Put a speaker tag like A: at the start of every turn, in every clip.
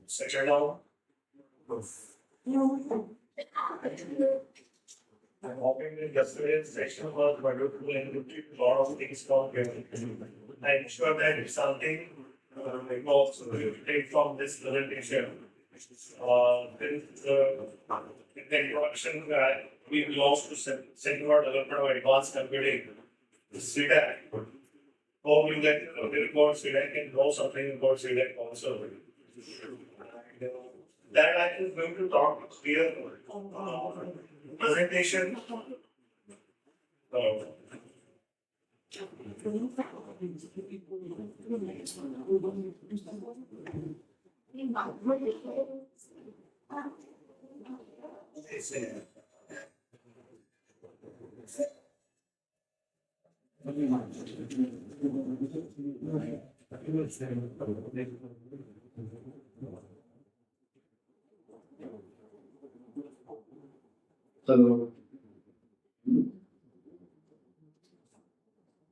A: Settle down. I'm hoping that yesterday's session was wonderful and we took a lot of things from here. I'm sure that if something we also take from this presentation, in the introduction that we belong to Center for Development of Advanced Computing, CDAC. Hope you get about CDAC and know something about CDAC also. And, that I am going to talk here presentation.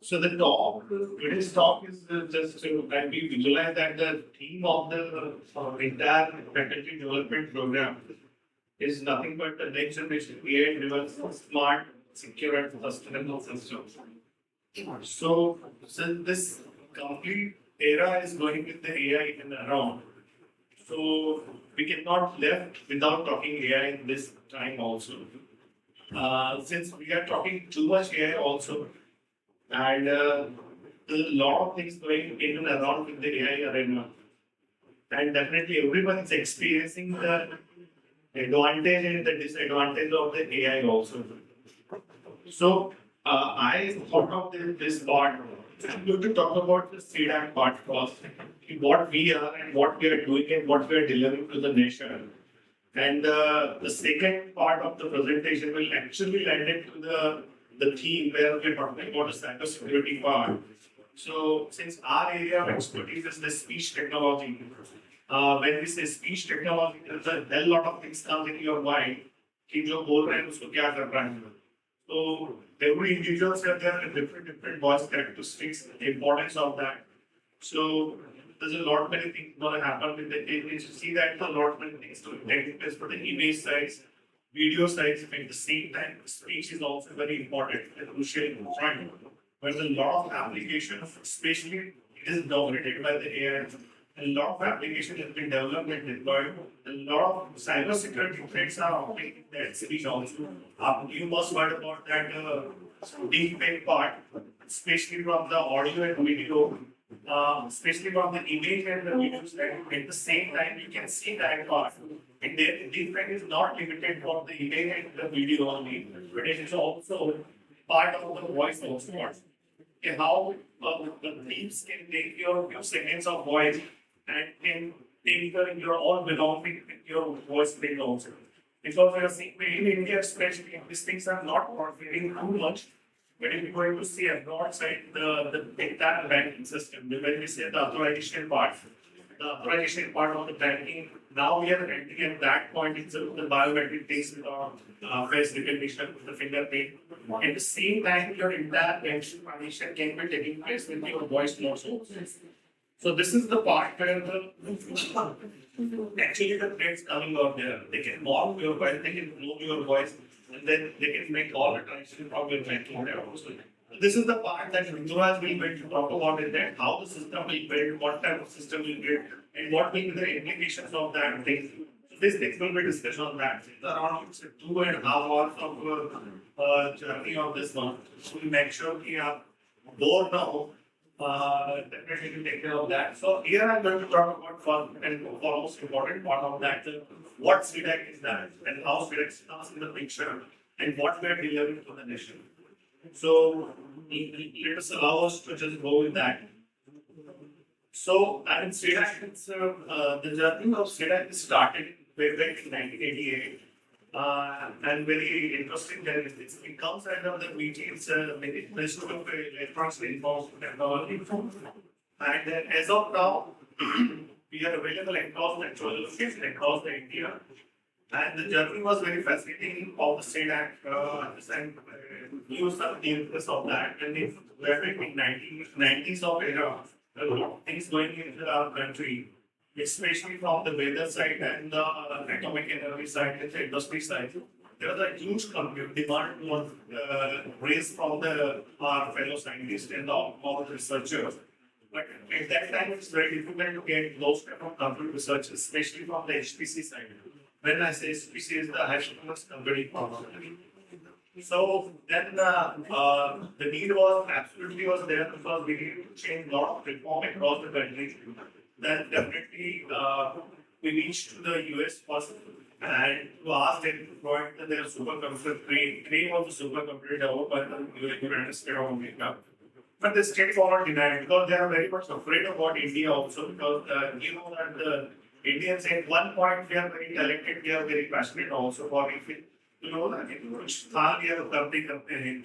A: So the talk, today's talk is just to that we visualize that the theme of the entire faculty development program is nothing but the next generation AI-driven, smart, secure, and sustainable systems. So since this complete era is going with the AI and around, so we cannot left without talking AI in this time also. Since we are talking too much AI also, and a lot of things going in and around with the AI arena, and definitely everyone is experiencing the advantage and the disadvantage of the AI also. So I thought of this part. I'm going to talk about the CDAC part first, what we are and what we are doing and what we are delivering to the nation. And the second part of the presentation will actually land into the theme where we're talking about the cybersecurity part. So since our area of expertise is the speech technology, when we say speech technology, there's a hell lot of things come in your mind कि जो बोल रहे हैं उसको क्या कर रहा है. So every individual said there are different voice characteristics, the importance of that. So there's a lot many things going to happen with the image. You see that a lot many things to take place for the image size, video size, at the same time, speech is also very important and crucial point. Where there's a lot of applications, especially it is dominated by the AI. A lot of applications have been developed and deployed. A lot of cybersecurity threats are operating that speech also. You must heard about that deepfake part, especially from the audio and video, especially from the image and the videos. At the same time, you can see that part. And the deepfake is not limited for the image and the video only, but it is also part of the voice also. Okay, how the thieves can take your few seconds of voice and can take your all belonging with your voice thing also. Because we are seeing in India especially, these things are not profitting too much. But if you're going to see abroad side, the entire banking system, when we say the authorization part of the banking, now we are entering at that point itself, the biometric things with our face recognition, with the fingerprint. At the same time, your entire banking transaction can be taking place with your voice also. So this is the part where actually the threats coming out there. They can mock your voice, they can know your voice, and then they can make all the transactions from your banking there also. This is the part that Rinturaj will going to talk about is that how the system will build, what type of system will build, and what will be the implications of that thing. So this next will be discussion on that. It's around 2.5 hours of journey of this one. So we make sure we are bored now. Definitely to take care of that. So here I'm going to talk about first and foremost important part of that, what CDAC is that and how CDAC comes in the picture and what we are delivering to the nation. So let us allow us to just go with that. So and CDAC, it's, the journey of CDAC started way back in 1988. And very interesting that it comes under the meetings, Ministry of Electronics and Information Technology. And as of now, we are available across the actual locations across the India. And the journey was very fascinating of the CDAC and use of the interest of that. And it were in 1990s of era, a lot of things going into our country, especially from the weather side and the atomic energy side and the industry side. There was a huge demand was raised from our fellow scientists and all the researchers. But at that time, it's very difficult to get those type of computer research, especially from the HPC side. When I say HPC is the high performance computing power. So then the need was absolutely was there because we need to change a lot of reform across the country. Then definitely we reached to the US first and to ask them to provide their supercomputer Crane. Crane was a supercomputer developed by the United States of America. But they straightforward denied because they are very much afraid about India also because you know that the Indians at one point they are very talented, they are very passionate also for if you know that which स्थान ये उपलब्धि करते हैं.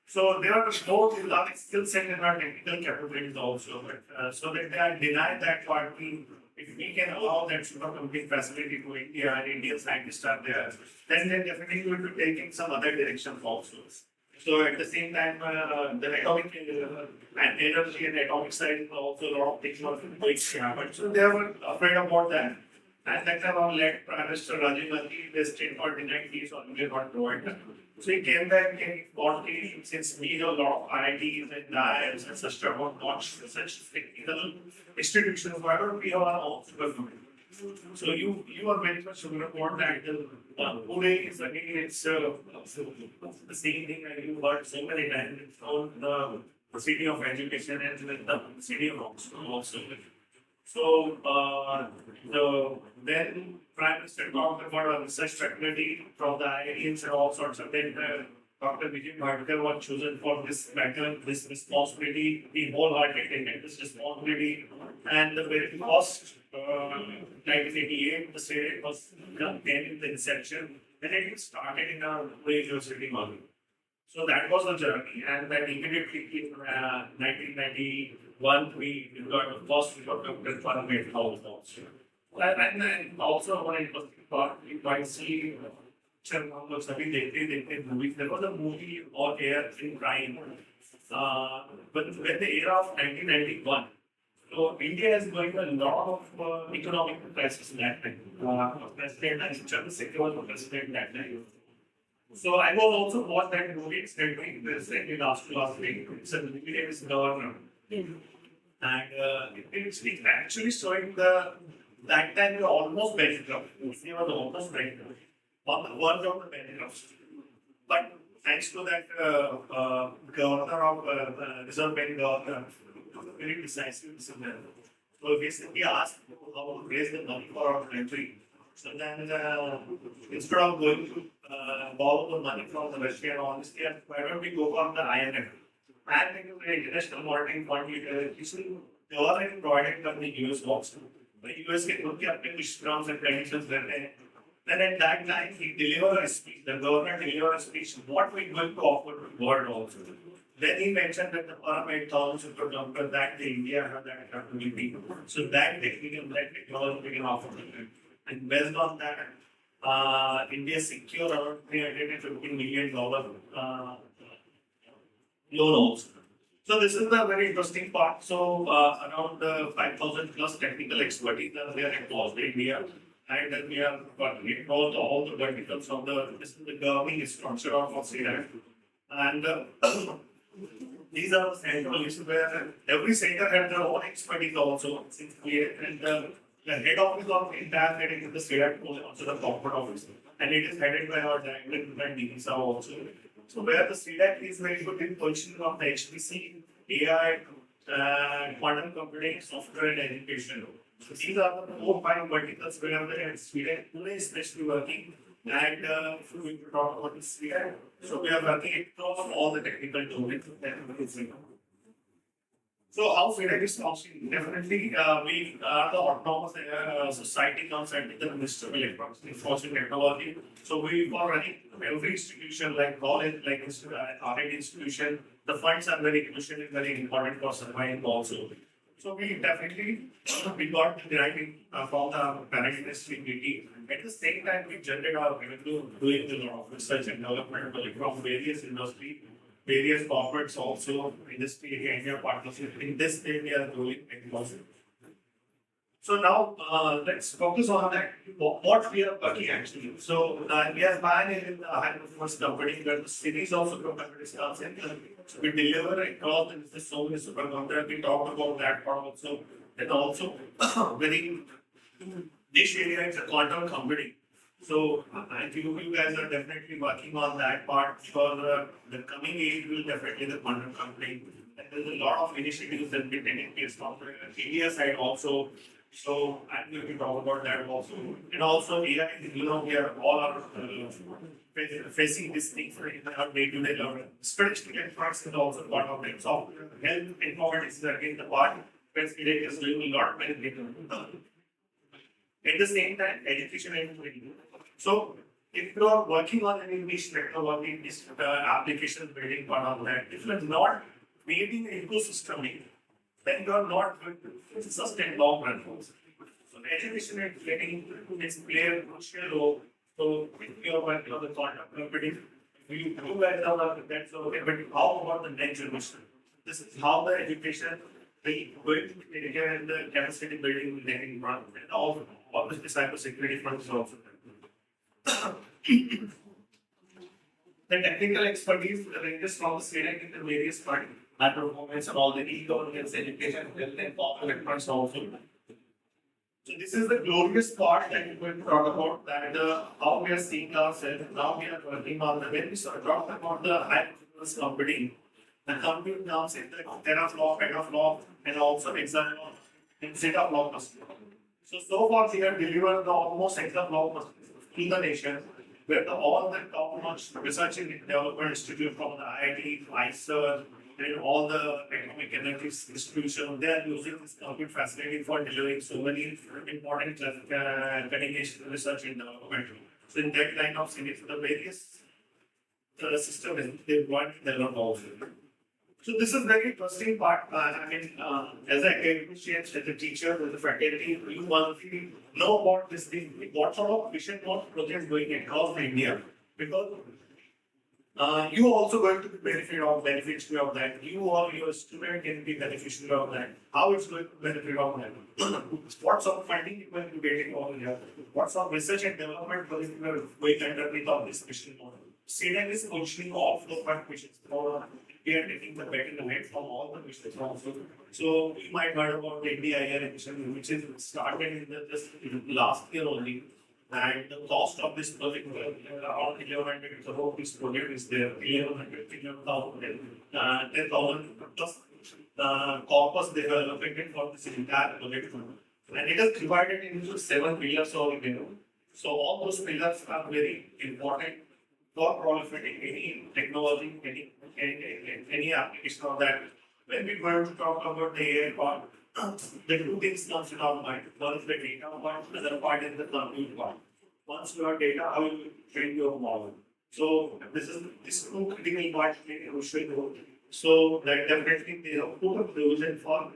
A: So there are no Islamic skill set in our technical capabilities also, but so that they are denied that part. If we can allow that supercomputing facility to India and Indian scientists are there, then they definitely will be taking some other directions also. So at the same time, the atomic and energy and atomic side also a lot of things were going to happen. So they were afraid about that. And that time on led Prime Minister Rajiv Gandhi, the state got denied these or will not provide that. So he came back and he got the, since we have a lot of IITs and IIMs and such type of such technical institutions, why don't we have our own supercomputer? So you are very much sure about that. Pune is again it's the same thing that you heard so many times. It's called the city of education and the city of Oxford also. So then Prime Minister talked about a research faculty from the IITs and all sorts of things. Dr. Bhargawa was chosen for this matter, this responsibility, the wholehearted taken this responsibility, and the very first 1988, the state was in the inception, and it started in our university model. So that was the journey, and then immediately in 1991, we got the first supercomputer fundamental house also. And then also when it was thought, you might see there was a movie or air in crime. But when the era of 1991, so India is going a lot of economic crisis that time. President and Chandrasekhar was the president that time. So I was also watched that movie. It's doing this in last week. It's a movie name is Governor. And it's actually showing that time we were almost bankrupt. We were almost bankrupt. On the verge of the bankrupt. But thanks to that governor of Reserve Bank governor, very decisive decision. So basically asked how to raise the money for our country. So then instead of going to borrow the money from the Russia and all this, why don't we go from the IMF? And the International Monetary Fund, they already provided from the US also. The US can look at the terms and conditions then at that time he delivered a speech, the governor delivered a speech, what we're going to offer to the world also. Then he mentioned that the firm 8,000 supercomputer that the India have that capability. So that technical, that technology we can offer to them. And based on that, India secured around $350 million loan also. So this is the very interesting part. So around 5,000 plus technical expertise are there across India. And then we have working across all the verticals of this is the governing structure of CDAC. And these are the centers where every center has their own expertise also. Since we and the head office of the entire heading is the CDAC also the corporate office. And it is headed by our director and DISA also. So where the CDAC is very good in positioning of the HPC, AI, quantum computing, software and education. So these are the 4-5 verticals where the CDAC today is especially working. And if we talk about the CDAC, so we are working across all the technical domains. So how CDAC is functioning? Definitely, we are the autonomous society concept in the Ministry of Electronics Information Technology. So we are running every institution like college, like R&D institution. The funds are very crucial and very important for surviving also. So we definitely we got the grant from the parent industry meeting. At the same time, we generated our revenue doing a lot of research and development from various industries. various corporates also in this area, India partnership. In this area, doing technology. So now let's focus on that. What we are working actually. So we are buying in the high performance company where the series of supercomputers comes in. So we deliver across the so many supercomputers. We talked about that part also. And also very niche area is a quantum computing. So I think you guys are definitely working on that part for the coming age will definitely the quantum computing. And there's a lot of initiatives that we taking place from the India side also. So I'm going to talk about that also. And also AI, we are all are facing these things in our day-to-day level. Statistical electronics is also part of it. So health informatics is again the part where CDAC is doing a lot many things. At the same time, education and training. So if you are working on any niche technology, this application building part of that, if you are not creating an ecosystem, then you are not going to sustain long run. So education and training is play a crucial role. So if you are working on the quantum computing, you do guys are that's okay, but how about the next generation? This is how the education will going to take care and the capacity building will getting run and all obviously cybersecurity front is also there. The technical expertise ranges from the CDAC into various parts, high performance and all the e-governance, education, health and corporate fronts also. So this is the glorious part that we're going to talk about that how we are seeing ourselves. Now we are working on the when we start talking about the high performance computing. The computing comes in the teraflop, petaflop, and also hexaflop and zettaflop cluster. So far we have delivered the almost hexaflop clusters in the nation, where all the top-notch research and development institute from the IIT, ICER, and all the economic energy distribution, they are using this compute facility for delivering so many important cutting-edge research and development. So in that line of series, the various systems they want to develop also. So this is very interesting part. As I appreciate as a teacher, as a faculty, you must know about this thing. What sort of vision, what projects going across India? Because you also going to be beneficiary of that. You or your student can be beneficiary of that. How it's going to benefit of that? What sort of funding you are going to get over here? What sort of research and development project you are going underneath of this mission model? CDAC is functioning off the front missions. We are taking the back and the head from all the missions also. So you might heard about the NDIR mission, which is started in just last year only. And the cost of this project around 1,100 crore. This project is there 1,100, 10,000 plus corpus they have allocated for this entire project. And it is divided into 7 pillars over there. So all those pillars are very important for proliferating any technology, any application of that. When we were to talk about the AI part, the two things comes in our mind. One is the data part, the other part is the compute part. Once you have data, how will you train your model? So this two critical parts play a crucial role. So that definitely they have put a provision for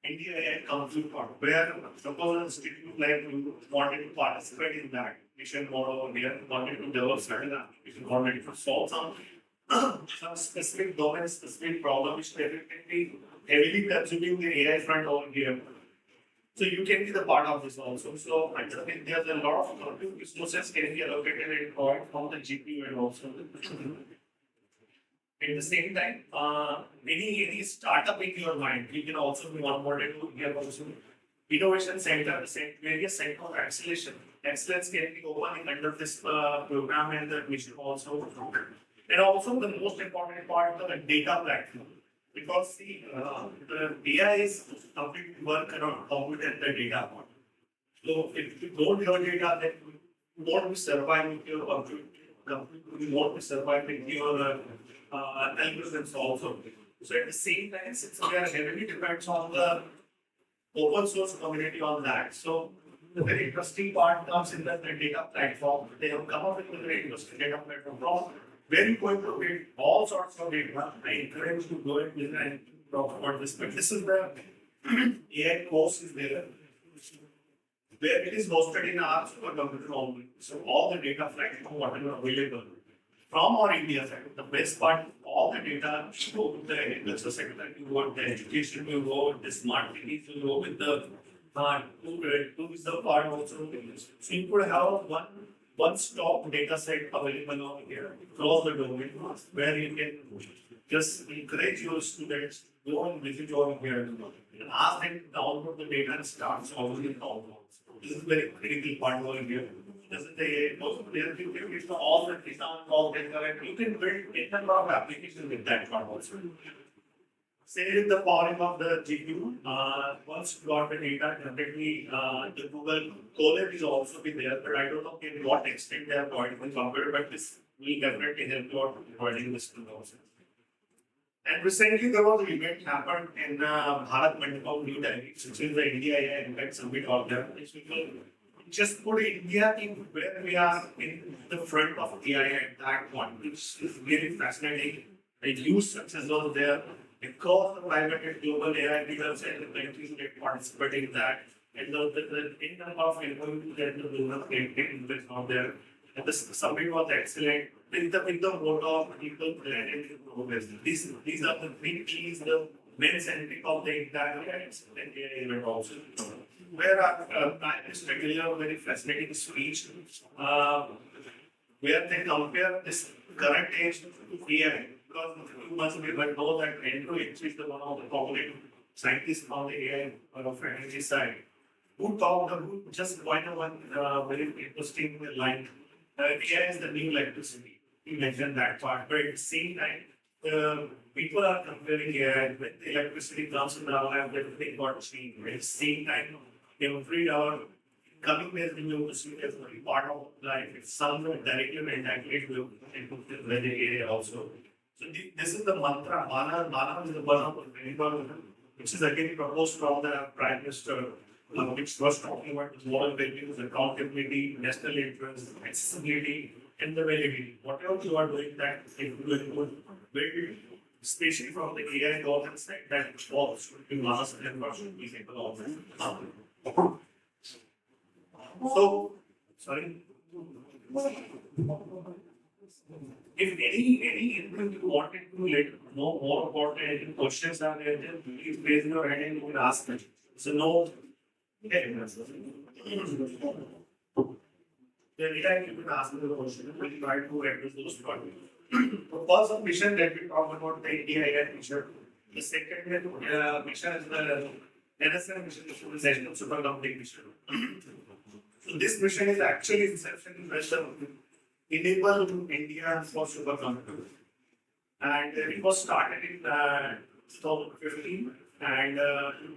A: India AI compute part, where suppose an institute like you wanted to participate in that mission model or here wanted to develop certain application, wanted to solve some specific domain, specific problem which definitely heavily consuming the AI front over here. So you can be the part of this also. So I think there's a lot of compute resources can be allocated and provided from the GPU and also at the same time, any startup in your mind, you can also be onboarded to here also. Innovation center, various center of acceleration. Excellence can be open under this program and the mission also. And also the most important part, the data platform. Because the AI is completely work around compute the data part. So if you don't have data, then you won't be surviving with your compute. You won't be surviving with your algorithms also. So at the same time, since we are heavily depends on the open source community on that. So the very interesting part comes in the data platform. They have come up with a very interesting data platform from where you going to get all sorts of data. I encourage you to go and talk about this. But this is the AI course is there, where it is hosted in our supercomputer only. So all the data platform whatever available. from our India side, the best part, all the data should go with the agriculture sector, you go, the education will go, the smart cities will go with the tourism part also. So you could have one-stop data set available over here across the domain where you can just encourage your students go and visit over here and ask them to download the data and start solving the problems. This is very critical part over here. Doesn't they also there is all the data and all data and you can build a lot of applications with that part also. Say with the powering of the GPU, once you got the data, definitely the Google Colab is also be there, but I don't know in what extent they are providing compared, but this will definitely help you out providing this to also. And recently there was an event happened in Bharat Mandapam, New Delhi, which is the India AI Impact Summit out there. Which will just put India in where we are in the front of AI at that point, which is really fascinating. A huge success was there because the private and global AI leaders and the countries that participating in that. And the in number of employees that the business invest out there. And the summit was excellent. With the mode of people planning to progress. These are the three keys, the main centric of the entire AI event also. Where I just regular very fascinating speech where they compare this current age to AI. Because you must be able to know that Andrew H is the one of the cognitive scientists on the AI of energy side. Who just point out one very interesting line. AI is the new electricity. You mentioned that part, but at the same time, people are comparing AI with the electricity comes in our life, everything got changed. At the same time, every hour coming there, we will see as a part of life. It's somewhere directly and indirectly into the AI also. So this is the mantra. Mana is the one of the which is again proposed from the Prime Minister, which was talking about moral values, accountability, national interest, accessibility, and the validity. Whatever you are doing, that if you will build, especially from the AI governance side, that falls should be last and what should be able of. So, sorry. If any input you wanted to know more about any questions are there, then please raise your hand and you can ask them. So no. Okay. The anytime you can ask me the question, we'll try to address those problems. The first mission that we talk about the India AI mission. The second mission is the NSM mission, which is the National Supercomputing Mission. So this mission is actually inception to enable India for supercomputing. And it was started in 2015. And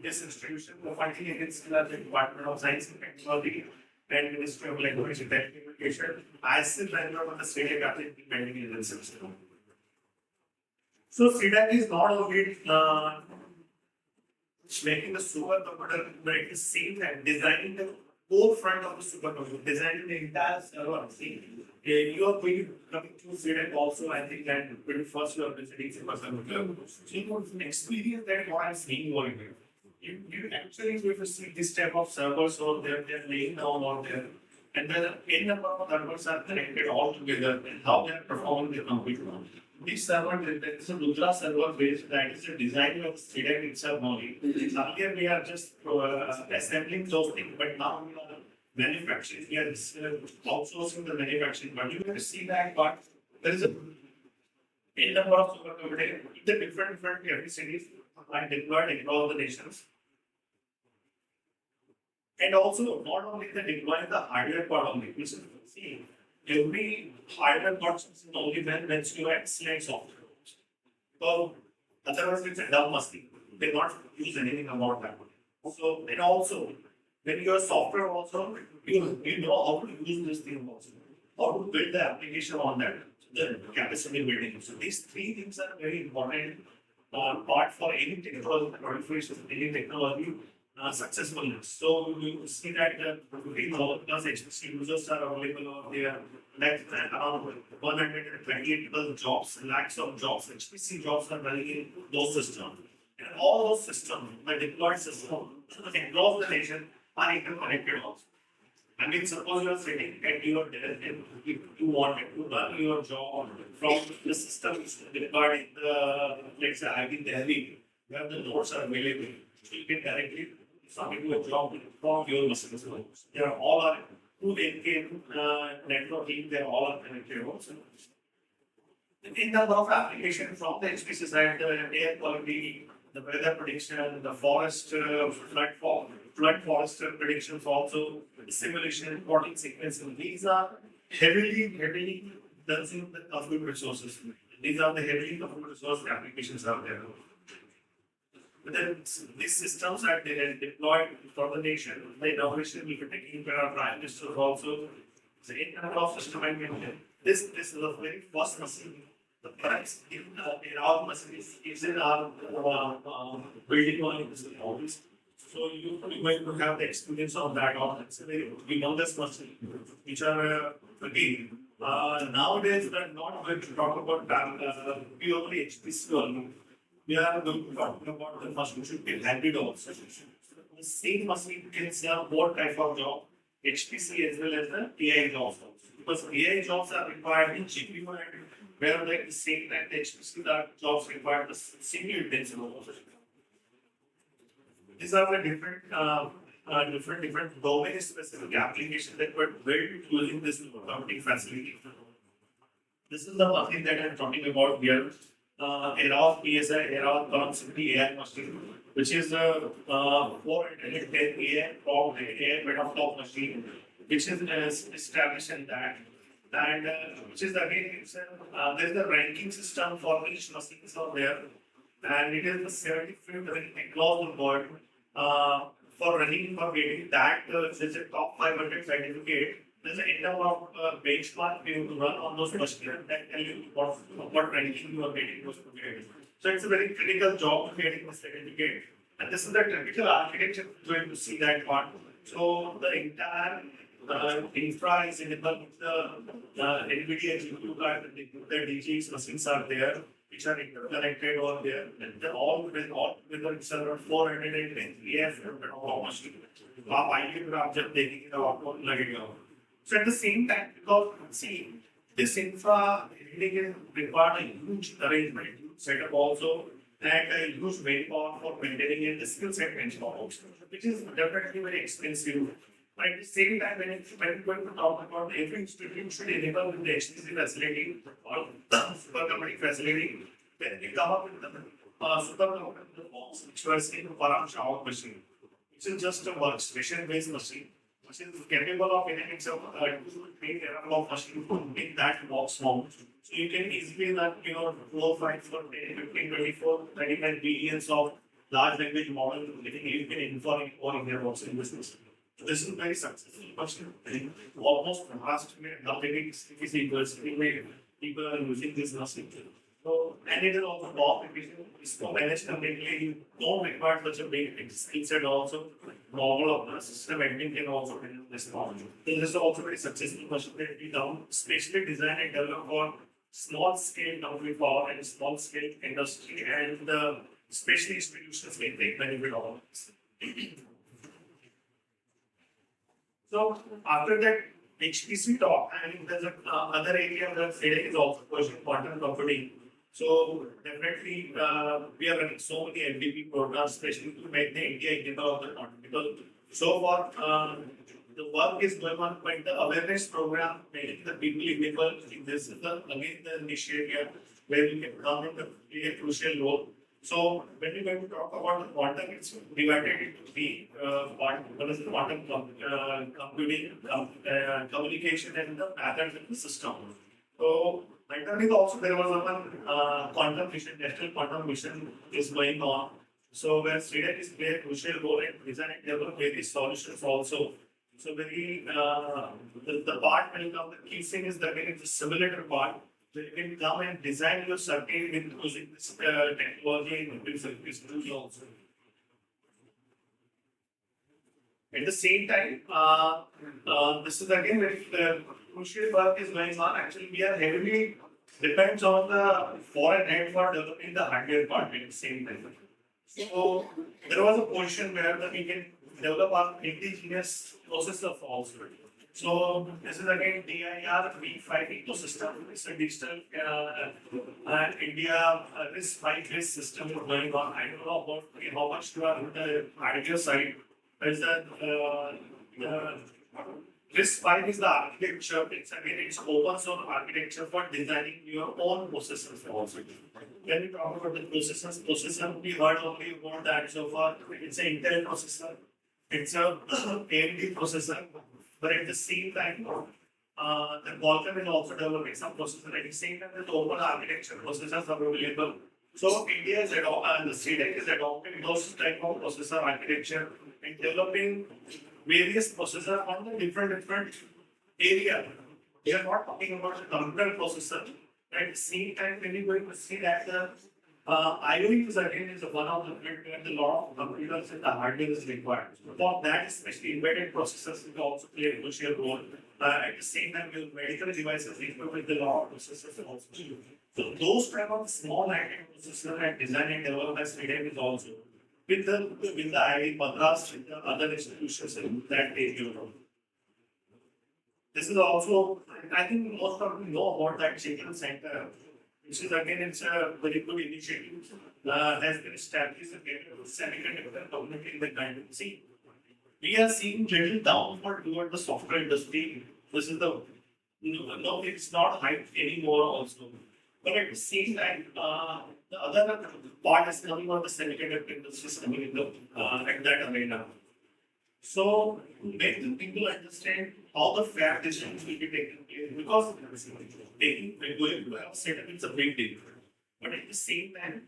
A: this institution, the fighting against the Department of Science and Technology and Ministry of Language and Telecommunication, I still remember the CDAC are implementing in this system. So CDAC is not only making the supercomputer, but at the same time designing the whole front of the supercomputer, designing the entire server. You are going coming to CDAC also, I think, and when first you are visiting supercomputer. So you would experience that what I'm seeing over here. You actually going to see this type of servers over there, they're laying down on there. And then n number of servers are connected all together and how they are performing the computer. This server, there is a Rudra server based that is a design of CDAC itself only. Earlier we are just assembling those things, but now we are manufacturing, we are outsourcing the manufacturing. But you can see that, but there is a n number of supercomputers, the different every cities are deployed across the nations. And also, not only the deploying the hardware part only, which is see, every hardware part is only when you have excellent software. So, otherwise, it's a dumb machine. They not use anything about that. So, and also, when your software also, you know how to use this thing also, how to build the application on that, the capacity building. So, these three things are very important part for any technology proliferation, any technology. Successfulness. So you see that the 15,000+ HPC users are available over there. Like around 128 jobs, lakhs of jobs, HPC jobs are running in those systems. And all those systems, the deployed systems across the nation are interconnected also. I mean, suppose you are sitting at your desk and you wanted to run your job from the systems regarding the, let's say, I think Delhi, where the nodes are available. So you can directly submit your job from your machines. They are all are through NK networking, they are all are connected also. In number of applications from the HPC side, the air quality, the weather prediction, the forest flood forest predictions also, simulation, reporting sequencing. These are heavily done in the compute resources. These are the heavily compute resource applications out there. But then these systems are deployed for the nation. The innovation will be taking care of prime ministers also. The Internet of System and this is the very first machine. The price in our machines is in our building on this office. So you're going to have the experience of that. It's a very humongous machine, which are again nowadays we are not going to talk about purely HPC only. We are going to talk about the machine should be hybrid also. The same machine can serve both type of job, HPC as well as the AI jobs also. Because AI jobs are required in GPU and where like the same time the HPC jobs require the CPU intensive also. These are the different domain specific applications that were built using this computing facility. This is the machine that I'm talking about here. Era of PSI, era of connectivity AI machine, which is a 410 AI top AI metaflow machine, which is established in that. And which is again, there's a ranking system for each machine out there, and it is the 75th ranking across the world for running for getting that. There's a top 500 certificate. There's an end of benchmark you run on those machines that tell you what ranking you are getting those certificates. So it's a very critical job to getting the certificate. And this is the typical architecture we're going to see that part. So the entire infra is enabled with the NVIDIA GPU card, the DGX machines are there, which are interconnected over there. And they're all together, it's around 410 AF machine. आप आइए फिर आप जब देखेंगे तो आपको लगेगा. So at the same time, because see, this infra is required a huge arrangement, huge setup also, and a huge manpower for maintaining and the skill set manpower, which is definitely very expensive. But at the same time, when we're going to talk about every institution should enable with the HPC facility or supercomputing facility, then we come up with the supercomputing box, which was in Param Shao machine, which is just a workstation based machine, which is capable of enabling some 2 teraflop machine to make that box mount. So you can easily run, 4, 5, 4, 10, 15, 24, 35 billions of large language model getting you can inform or in their box in business. So this is very successful machine. Almost last minute, now getting 60 people are using this machine. So, and it is also top efficient. It's managed completely. You don't require such a big skill set also. Normal of the system admin can also handle this problem. This is also very successful machine that we done, specially designed and developed for small scale compute power and small scale industry, and especially institutions can take benefit of this. So after that HPC talk, I mean there's other area that CDAC is also pushing quantum computing. So definitely we are running so many FDP programs, especially to make the India capable of the quantum. Because so far the work is going on, but the awareness program making the people capable. This is again the initiative where we can come in to play a crucial role. So when we're going to talk about the quantum, it's divided into three: one is the quantum computing, communication, and the methods in the system. So is also there was one quantum mission, national quantum mission is going on. So where CDAC is play a crucial role in designing develop various solutions also. So very the part when you come, the key thing is that it's a simulator part. So you can come and design your circuit with using this technology and this tool also. At the same time, this is again very crucial work is going on. Actually, we are heavily depends on the foreign aid for developing the hardware part at the same time. So there was a position where we can develop our indigenous processor also. So this is again DIR V5 ecosystem. It's a digital India risk-5 risk system going on. I don't know about how much you are on the hardware side. There's the risk-5 is the architecture. It's again it's open source architecture for designing your own processors also. When we talk about the processor we heard only about that so far. It's an Intel processor. It's a AMD processor. But at the same time, the Qualcomm is also developing some processors. At the same time, the open architecture processors are available. So India is the CDAC is adopting those type of processor architecture and developing various processors on the different area. We are not talking about the computer processor. At the same time, when you going to see that the IOUs again is one of the field where a lot of computers and the hardware is required. So for that, especially embedded processors will also play a crucial role. At the same time, your medical devices equipped with a lot of processors also. So those type of small high-tech processors and design and development by CDAC is also with the IIT Madras with the other institutions in that area. This is also, I think most of you know about that Chicken Center, which is again it's a very good initiative. Has been established a semiconductor community in the country. See, we are seeing little downward toward the software industry. This is the no, it's not hype anymore also. But at the same time, the other part is coming on the semiconductor industry is coming in the at that arena. So make the people understand how the fab decisions will be taken place because taking going to have setup is a big deal. But at the same time,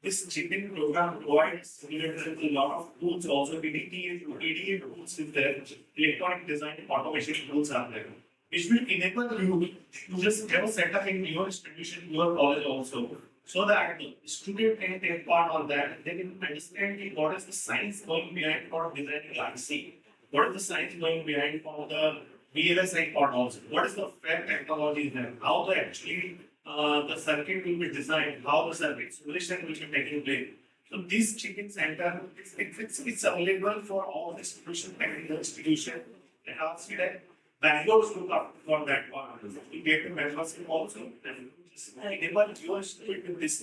A: this chipping program provides a lot of tools also EDA tools is there, electronic design and automation tools are there, which will enable you to just have a setup in your institution, your college also. So that the student can take part on that and they can understand what is the science going behind for designing IC, what is the science going behind for the VLSI part also, what is the fair technology there, how the actually the circuit will be designed, how the circuit simulation will be taking place. So this chicken center it's available for all institutions, technical institutions, and also that Bangalore is look up for that part. We get the membership also and just enable your institute with this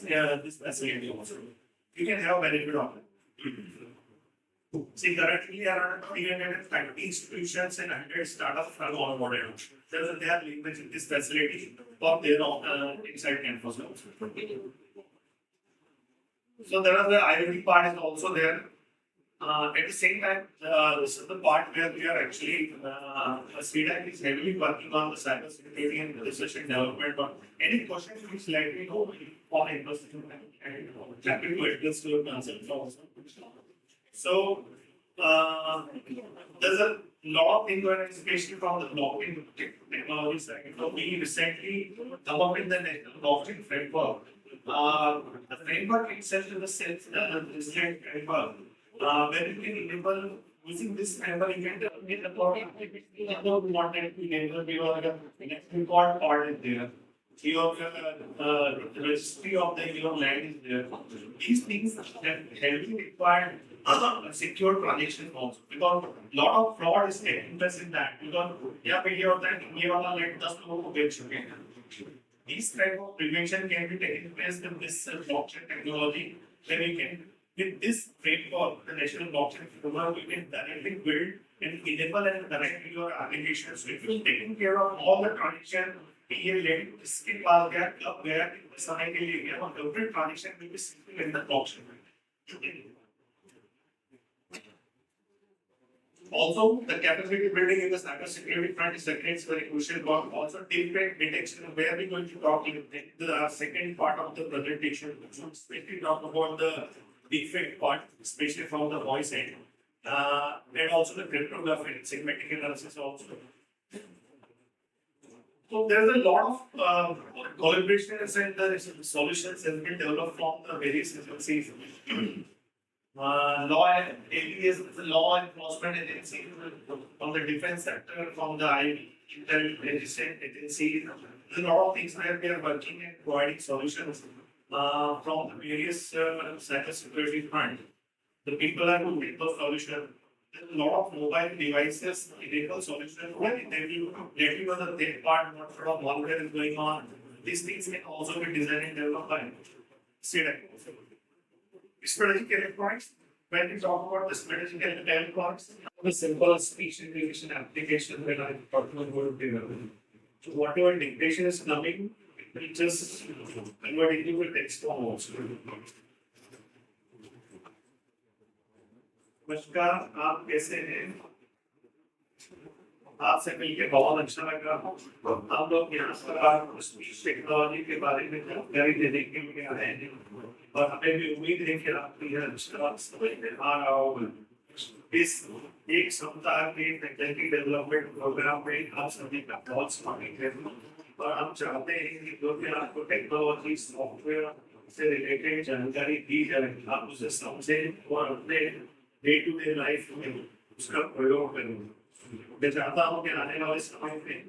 A: facility also. You can have benefit of it. See, currently around 350 institutions and 100 startups are on board. They are leveraging this facility for their inside campus also. So there are the IoT part is also there. At the same time, this is the part where we are actually CDAC is heavily working on the cyber security and research and development. But any questions, please let me know on interest and happy to address your concerns also. So there's a lot of things going on, especially from the blockchain technology side. So we recently come up with the national blockchain framework. The framework itself is a self-resilient framework. Where you can enable using this framework, you can get the content the next important part is there. Your registry of the land is there. These things have heavily required secure transactions also because a lot of fraud is taking place in that because let us know who gets you. These type of prevention can be taken place with this blockchain technology where we can with this framework, the national blockchain framework, we can directly build and enable and connect your applications. So if you're taking care of all the transactions, इसके बाद क्या कब गया समय के लिए गया every transaction will be simple in the blockchain. Also, the capability building in the cyber security front is again very crucial work. Also, defect detection, where we're going to talk in the second part of the presentation, especially talk about the defect part, especially from the voice end, and also the cryptography, segmentic analysis also. So there's a lot of collaborations and the solutions have been developed from the various agencies. Law and ABS, law enforcement agencies, from the defense sector, from the intelligence agencies. There's a lot of things where we are working and providing solutions from the various cyber security front. The people are looking for solutions. There's a lot of mobile devices, digital solutions, and they will let you know the third part, what sort of malware is going on. These things can also be designed and developed by CDAC. Strategic electronics, when we talk about the strategic electronics, the simple speech recognition application that I'm talking about developing. So whatever dictation is coming, it will just convert into a text form also. नमस्कार, आप कैसे हैं? आपसे मिलकर बहुत अच्छा लगा। हम लोग यहाँ पर स्पीच टेक्नोलॉजी के बारे में जानकारी देने के लिए आए हैं और हमें भी उम्मीद है कि आपको यह अच्छा समझ में आ रहा होगा। इस एक सप्ताह के टेक्निकल डेवलपमेंट प्रोग्राम में आप सभी का बहुत स्वागत है और हम चाहते हैं कि जो भी आपको टेक्नोलॉजी सॉफ्टवेयर से रिलेटेड जानकारी दी जाए, आप उसे समझें और अपने डे टू डे लाइफ में उसका प्रयोग करें। मैं चाहता हूँ कि आने वाले समय में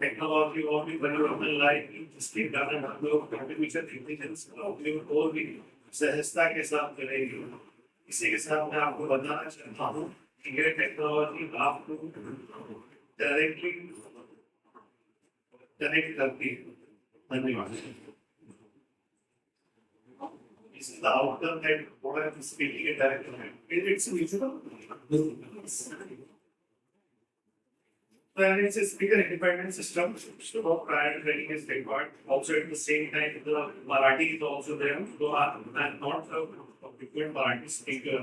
A: टेक्नोलॉजी और भी परिवर्तन लाएगी, जिसके कारण हम लोग आर्टिफिशियल इंटेलिजेंस का उपयोग और भी सहजता के साथ करेंगे। इसी के साथ मैं आपको बताना चाहता हूँ कि यह टेक्नोलॉजी आपको डायरेक्टली कनेक्ट करती है। धन्यवाद। This is the outcome that what I am speaking at that time. It's visible. And it's a speaker independent system. So prior training is required. Also at the same time, the Marathi is also there. So I'm not a frequent Marathi speaker.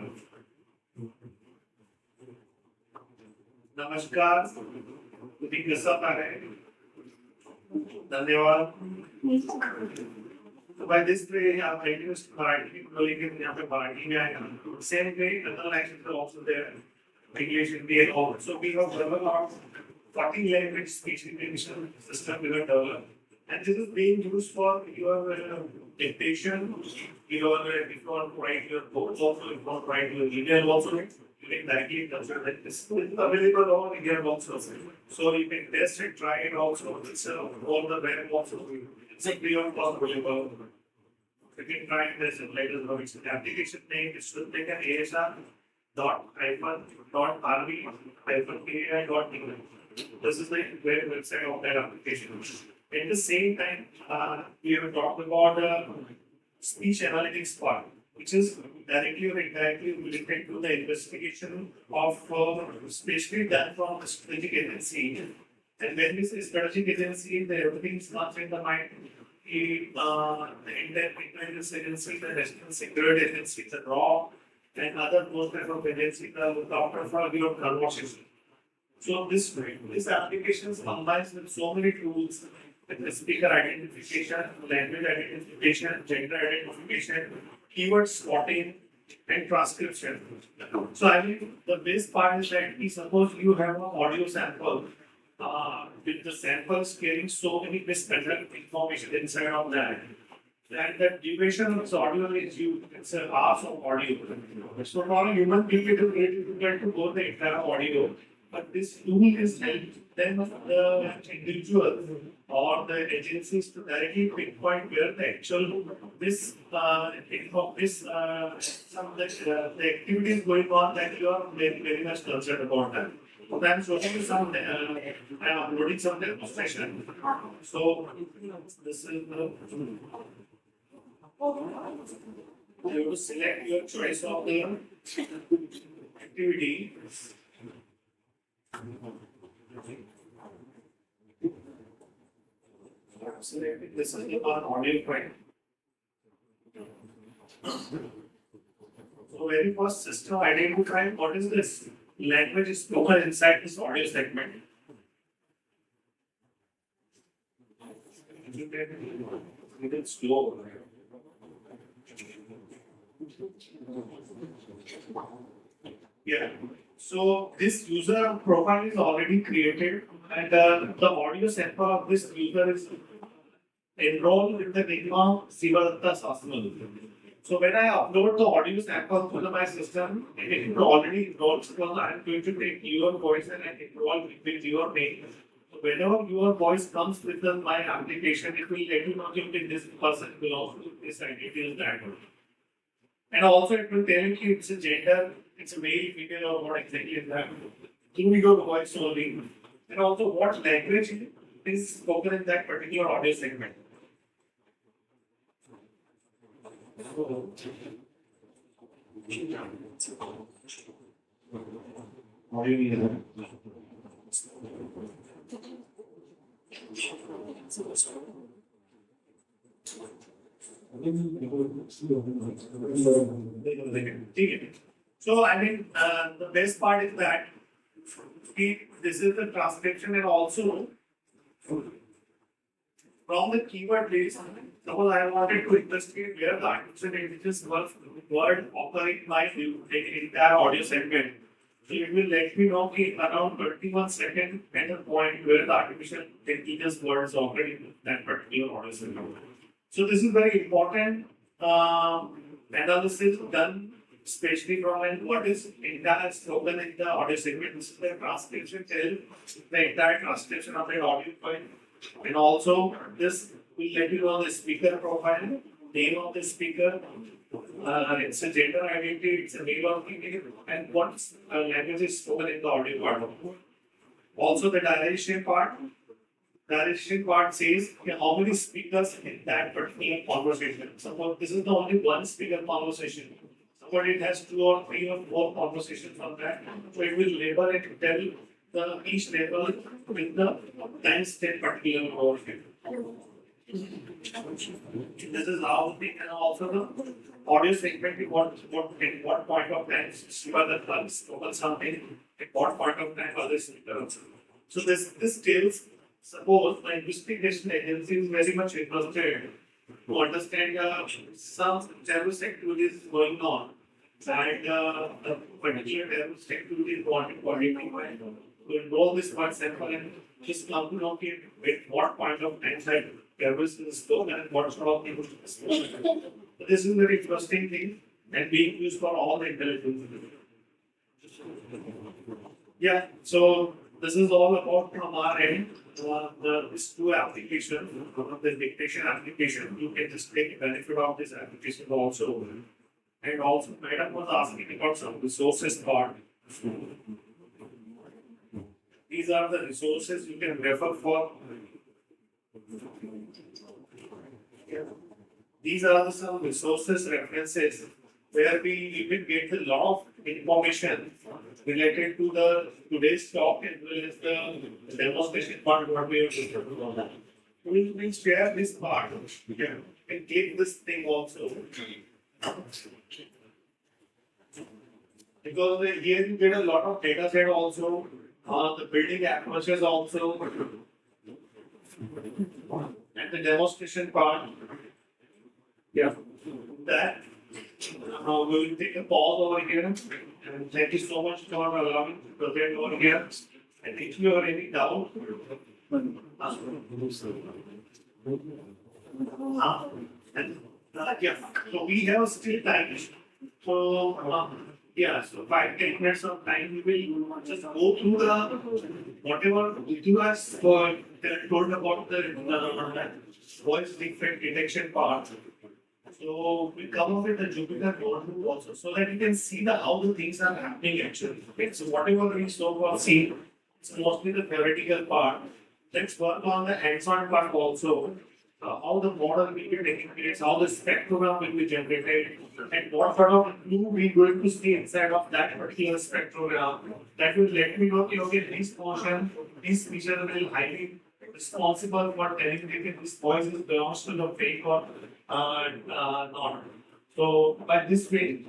A: नमस्कार, तुम्ही कसं आहे? धन्यवाद. So by this way, I have reduced Marathi, यहाँ पे Marathi में आएगा. Same way, other languages are also there. English, Hindi, and all. So we have developed our 40 language speech recognition system we have developed. And this is being used for your dictation, your if you want to write your books also, if you want to write your email also, you can directly consider that this is available on India also. So you can test it, try it also. It's all the web also. It's a free of cost available. You can try this and let us know. It's an application name. It's to take an ASR dot rv kai dot in. This is the website of that application. At the same time, we have talked about speech analytics part, which is directly or indirectly related to the investigation of especially done from the strategic agency. And when we say strategic agency, everything is not in the mind. The intelligence agency, the national security agency, the RAW, and other those type of agencies are looked after for your conversation. So this applications combines with so many tools, like the speaker identification, language identification, gender identification, keyword spotting, and transcription. So I mean the best part is that suppose you have an audio sample with the samples carrying so many misconduct information inside of that. And the duration of the audio is huge. It's a hours of audio. So for a human being, it is very difficult to go the entire audio. But this tool is helped then the individual or the agencies to directly pinpoint where the actual the activity is going on that you are very much concerned about that. So I'm showing you some. I'm uploading some demonstration. So this is the. You have to select your choice of the activity. Select this is the audio file. So very first system identify what is this language is spoken inside this audio segment. Little slow. Yeah. So this user profile is already created, and the audio sample of this user is enrolled with the name of Sivadatta Sasmal. So when I upload the audio sample to my system, it already enrolls because I am going to take your voice and enroll with your name. So whenever your voice comes with my application, it will let you know if this person belongs to this identity is that. And also it will tell you it's a gender, it's a male, female, or what exactly is that. Tuning your voice only, and also what language is spoken in that particular audio segment. So I mean, the best part is that this is the transcription, and also from the keyword list, suppose I wanted to investigate where the artificial intelligence word occurring by the entire audio segment. So it will let me know around 21 seconds at a point where the artificial intelligence word is occurring in that particular audio segment. So this is very important analysis done, especially from what is entire spoken in the audio segment. This is the transcription tells the entire transcription of the audio file, and also this will let you know the speaker profile, name of the speaker, its a gender identity, it's a male or female, and what language is spoken in the audio part. Also the direction part. Direction part says how many speakers in that particular conversation. Suppose this is the only one speaker conversation. Suppose it has 2 or 3 or 4 conversations on that. So it will label it, tell each label with the time state particular conversation. This is how they can also the audio segment at what point of time whether spoken something at what point of time other speakers. So this tells. Suppose my investigation agency is very much interested to understand some terrorist activities going on, and the particular terrorist activity is wanted to identify. To enroll this one sample and just come to know at what point of time that terrorist is spoken and what sort of things is spoken. So this is a very interesting thing and being used for all the intelligence. Yeah, so this is all about from our end. These 2 applications, the dictation application, you can just take benefit of this application also. And also, Madam was asking about some resources part. These are the resources you can refer for. These are some resources references where we even get a lot of information related to the today's talk as well as the demonstration part what we are talking about. We will share this part and click this thing also. Because here you get a lot of data set also, the building atmospheres also, and the demonstration part. Yeah, that we will take a pause over here, and thank you so much for allowing to present over here. And if you have any doubt, yeah, so we have still time. So yeah, so 5-10 minutes of time we will just go through the whatever you guys told about the voice defect detection part. So we come up with the Jupyter notebook also, so that you can see how the things are happening actually. Okay, so whatever we so far see, it's mostly the theoretical part. Let's work on the hands-on part also. How the model will be taking place, how the spectrogram will be generated, and what sort of clue we going to see inside of that particular spectrogram. That will let me know, okay, this portion, this feature will highly responsible for telling me if this voice belongs to the fake or not. So by this way,